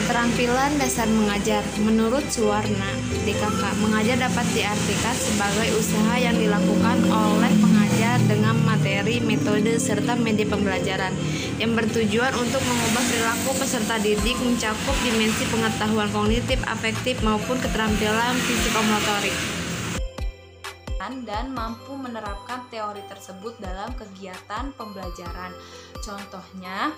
Keterampilan dasar mengajar. Menurut Suwarna, DKK, mengajar dapat diartikan sebagai usaha yang dilakukan oleh pengajar dengan materi, metode, serta media pembelajaran yang bertujuan untuk mengubah perilaku peserta didik, mencakup dimensi pengetahuan kognitif, afektif, maupun keterampilan fisikomotorik, dan mampu menerapkan teori tersebut dalam kegiatan pembelajaran. Contohnya,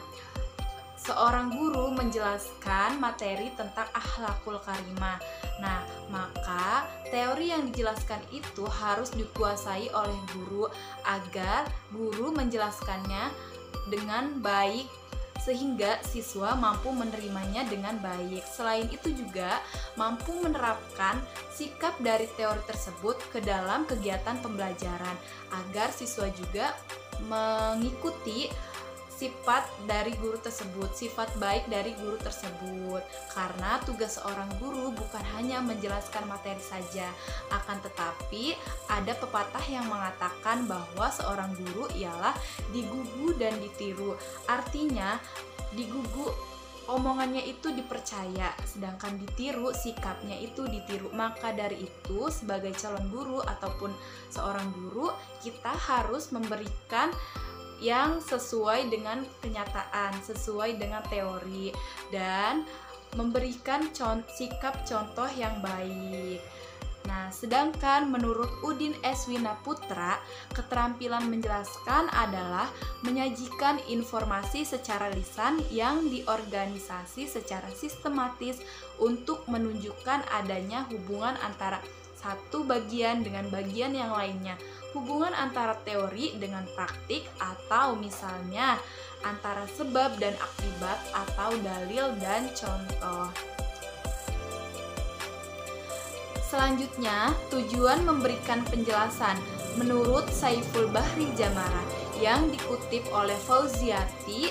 seorang guru menjelaskan materi tentang akhlakul karimah. Nah, maka teori yang dijelaskan itu harus dikuasai oleh guru agar guru menjelaskannya dengan baik sehingga siswa mampu menerimanya dengan baik. Selain itu juga mampu menerapkan sikap dari teori tersebut ke dalam kegiatan pembelajaran agar siswa juga mengikuti sifat dari guru tersebut, sifat baik dari guru tersebut. Karena tugas seorang guru bukan hanya menjelaskan materi saja, akan tetapi ada pepatah yang mengatakan bahwa seorang guru ialah digugu dan ditiru. Artinya, digugu omongannya itu dipercaya, sedangkan ditiru sikapnya itu ditiru. Maka dari itu, sebagai calon guru ataupun seorang guru, kita harus memberikan yang sesuai dengan kenyataan, sesuai dengan teori, dan memberikan sikap contoh yang baik. Nah, sedangkan menurut Udin S. Winaputra, keterampilan menjelaskan adalah menyajikan informasi secara lisan yang diorganisasi secara sistematis untuk menunjukkan adanya hubungan antara satu bagian dengan bagian yang lainnya, hubungan antara teori dengan praktik, atau misalnya antara sebab dan akibat atau dalil dan contoh. Selanjutnya, tujuan memberikan penjelasan. Menurut Saiful Bahri Jamara yang dikutip oleh Fauziati,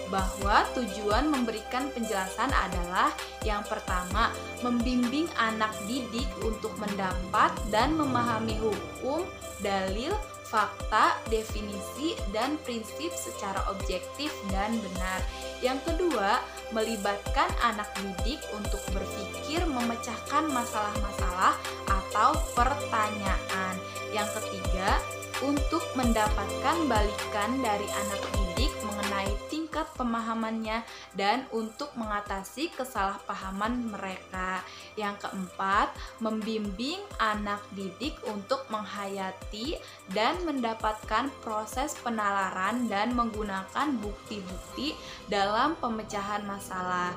bahwa tujuan memberikan penjelasan adalah yang pertama, membimbing anak didik untuk mendapat dan memahami hukum, dalil, fakta, definisi, dan prinsip secara objektif dan benar. Yang kedua, melibatkan anak didik untuk berpikir memecahkan masalah-masalah atau pertanyaan. Yang ketiga, untuk mendapatkan balikan dari anak didik mengenai tingkat pemahamannya dan untuk mengatasi kesalahpahaman mereka. Yang keempat, membimbing anak didik untuk menghayati dan mendapatkan proses penalaran dan menggunakan bukti-bukti dalam pemecahan masalah.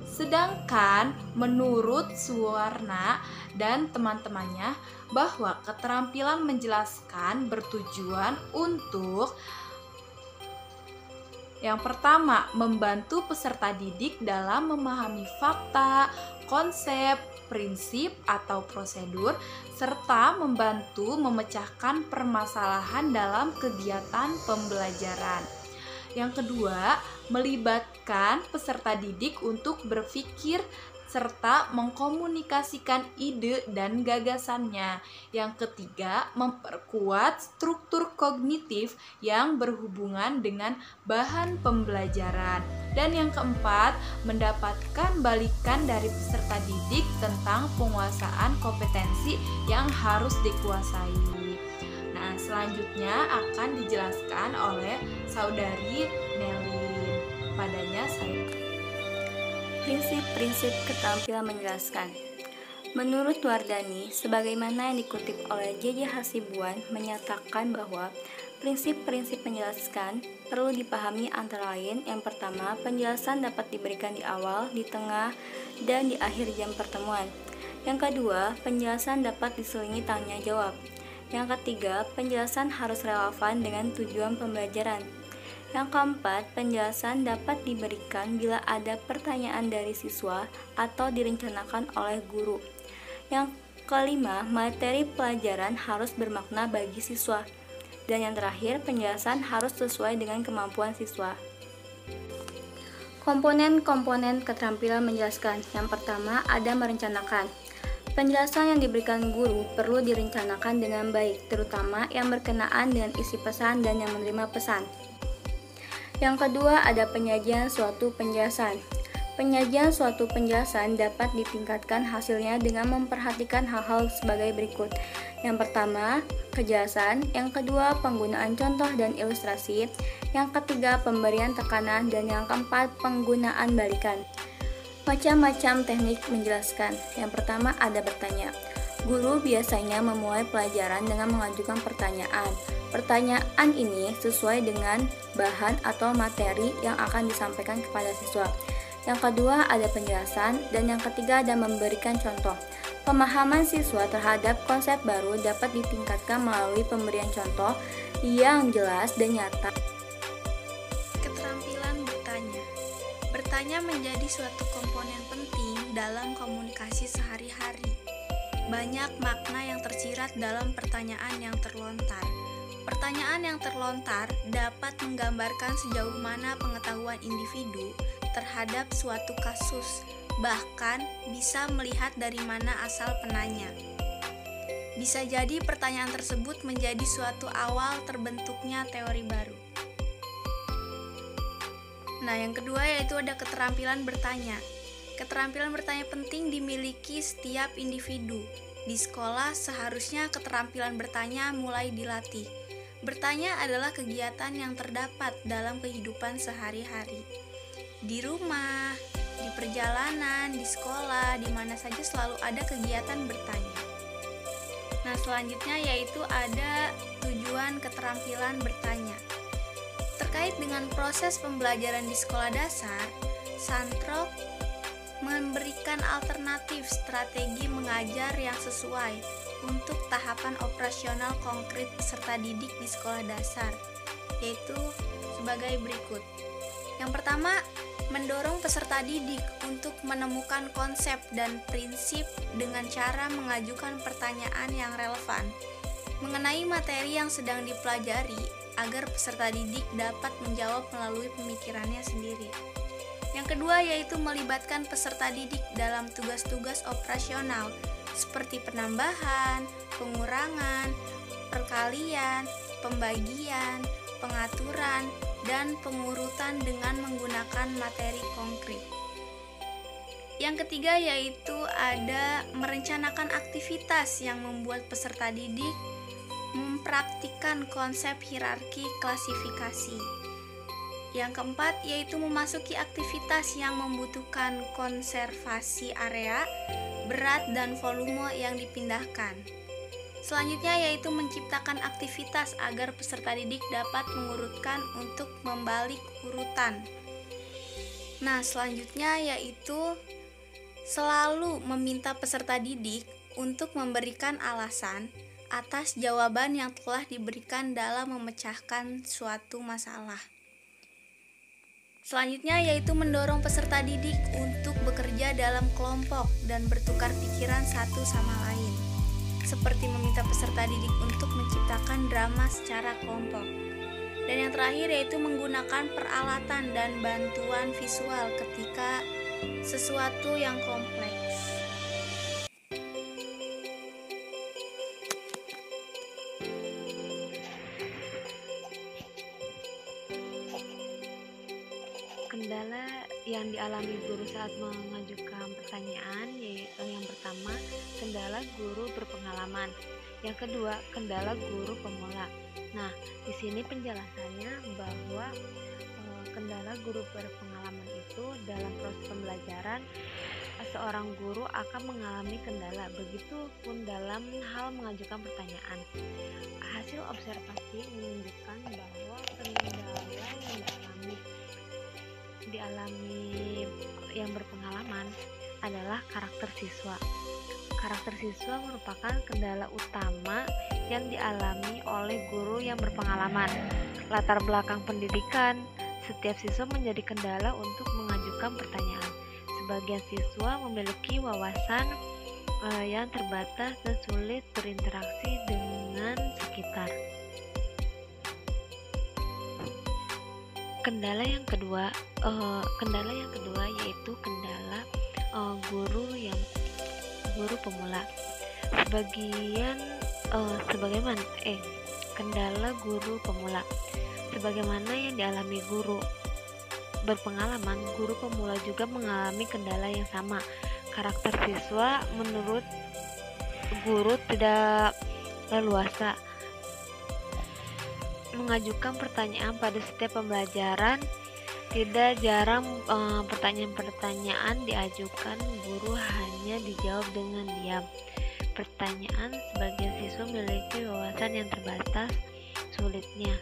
Sedangkan menurut Suwarna dan teman-temannya, bahwa keterampilan menjelaskan bertujuan untuk yang pertama, membantu peserta didik dalam memahami fakta, konsep, prinsip, atau prosedur, serta membantu memecahkan permasalahan dalam kegiatan pembelajaran. Yang kedua, melibatkan peserta didik untuk berpikir serta mengkomunikasikan ide dan gagasannya. Yang ketiga, memperkuat struktur kognitif yang berhubungan dengan bahan pembelajaran. Dan yang keempat, mendapatkan balikan dari peserta didik tentang penguasaan kompetensi yang harus dikuasai. Nah, selanjutnya akan dijelaskan oleh Saudari Nelin. Padanya saya prinsip-prinsip keterampilan menjelaskan. Menurut Wardani, sebagaimana yang dikutip oleh J.J. Hasibuan, menyatakan bahwa prinsip-prinsip menjelaskan perlu dipahami antara lain. Yang pertama, penjelasan dapat diberikan di awal, di tengah, dan di akhir jam pertemuan. Yang kedua, penjelasan dapat diselingi tanya jawab. Yang ketiga, penjelasan harus relevan dengan tujuan pembelajaran. Yang keempat, penjelasan dapat diberikan bila ada pertanyaan dari siswa atau direncanakan oleh guru. Yang kelima, materi pelajaran harus bermakna bagi siswa. Dan yang terakhir, penjelasan harus sesuai dengan kemampuan siswa. Komponen-komponen keterampilan menjelaskan. Yang pertama, ada merencanakan. Penjelasan yang diberikan guru perlu direncanakan dengan baik, terutama yang berkenaan dengan isi pesan dan yang menerima pesan. Yang kedua, ada penyajian suatu penjelasan. Penyajian suatu penjelasan dapat ditingkatkan hasilnya dengan memperhatikan hal-hal sebagai berikut. Yang pertama, kejelasan. Yang kedua, penggunaan contoh dan ilustrasi. Yang ketiga, pemberian tekanan. Dan yang keempat, penggunaan balikan. Macam-macam teknik menjelaskan. Yang pertama, ada bertanya. Guru biasanya memulai pelajaran dengan mengajukan pertanyaan. Pertanyaan ini sesuai dengan bahan atau materi yang akan disampaikan kepada siswa. Yang kedua ada penjelasan, dan yang ketiga ada memberikan contoh. Pemahaman siswa terhadap konsep baru dapat ditingkatkan melalui pemberian contoh yang jelas dan nyata. Keterampilan bertanya. Bertanya menjadi suatu komponen penting dalam komunikasi sehari-hari. Banyak makna yang tersirat dalam pertanyaan yang terlontar. Pertanyaan yang terlontar dapat menggambarkan sejauh mana pengetahuan individu terhadap suatu kasus, bahkan bisa melihat dari mana asal penanya. Bisa jadi pertanyaan tersebut menjadi suatu awal terbentuknya teori baru. Nah, yang kedua yaitu ada keterampilan bertanya. Keterampilan bertanya penting dimiliki setiap individu. Di sekolah seharusnya keterampilan bertanya mulai dilatih. Bertanya adalah kegiatan yang terdapat dalam kehidupan sehari-hari. Di rumah, di perjalanan, di sekolah, di mana saja selalu ada kegiatan bertanya. Nah, selanjutnya yaitu ada tujuan keterampilan bertanya. Terkait dengan proses pembelajaran di sekolah dasar, Santrok memberikan alternatif strategi mengajar yang sesuai untuk tahapan operasional konkret peserta didik di sekolah dasar, yaitu sebagai berikut. Yang pertama, mendorong peserta didik untuk menemukan konsep dan prinsip dengan cara mengajukan pertanyaan yang relevan mengenai materi yang sedang dipelajari agar peserta didik dapat menjawab melalui pemikirannya sendiri. Yang kedua yaitu melibatkan peserta didik dalam tugas-tugas operasional seperti penambahan, pengurangan, perkalian, pembagian, pengaturan, dan pengurutan dengan menggunakan materi konkret. Yang ketiga yaitu ada merencanakan aktivitas yang membuat peserta didik mempraktikkan konsep hierarki klasifikasi. Yang keempat yaitu memasuki aktivitas yang membutuhkan konservasi area, berat, dan volume yang dipindahkan. Selanjutnya yaitu menciptakan aktivitas agar peserta didik dapat mengurutkan untuk membalik urutan. Nah, selanjutnya yaitu selalu meminta peserta didik untuk memberikan alasan atas jawaban yang telah diberikan dalam memecahkan suatu masalah. Selanjutnya yaitu mendorong peserta didik untuk bekerja dalam kelompok dan bertukar pikiran satu sama lain, seperti meminta peserta didik untuk menciptakan drama secara kelompok. Dan yang terakhir yaitu menggunakan peralatan dan bantuan visual ketika sesuatu yang kompleks. Kendala yang dialami guru saat mengajukan pertanyaan yaitu yang pertama, kendala guru berpengalaman. Yang kedua, kendala guru pemula. Nah, di sini penjelasannya bahwa kendala guru berpengalaman itu dalam proses pembelajaran seorang guru akan mengalami kendala, begitupun dalam hal mengajukan pertanyaan. Hasil observasi menunjukkan bahwa kendala yang dialami yang berpengalaman adalah karakter siswa. Karakter siswa merupakan kendala utama yang dialami oleh guru yang berpengalaman. Latar belakang pendidikan, setiap siswa menjadi kendala untuk mengajukan pertanyaan. Sebagian siswa memiliki wawasan yang terbatas dan sulit berinteraksi dengan sekitar. Kendala yang kedua yaitu kendala guru pemula. Kendala guru pemula sebagaimana yang dialami guru berpengalaman, guru pemula juga mengalami kendala yang sama. Karakter siswa menurut guru tidak leluasa mengajukan pertanyaan pada setiap pembelajaran. Tidak jarang pertanyaan-pertanyaan diajukan guru hanya dijawab dengan diam. Pertanyaan sebagian siswa memiliki wawasan yang terbatas, sulitnya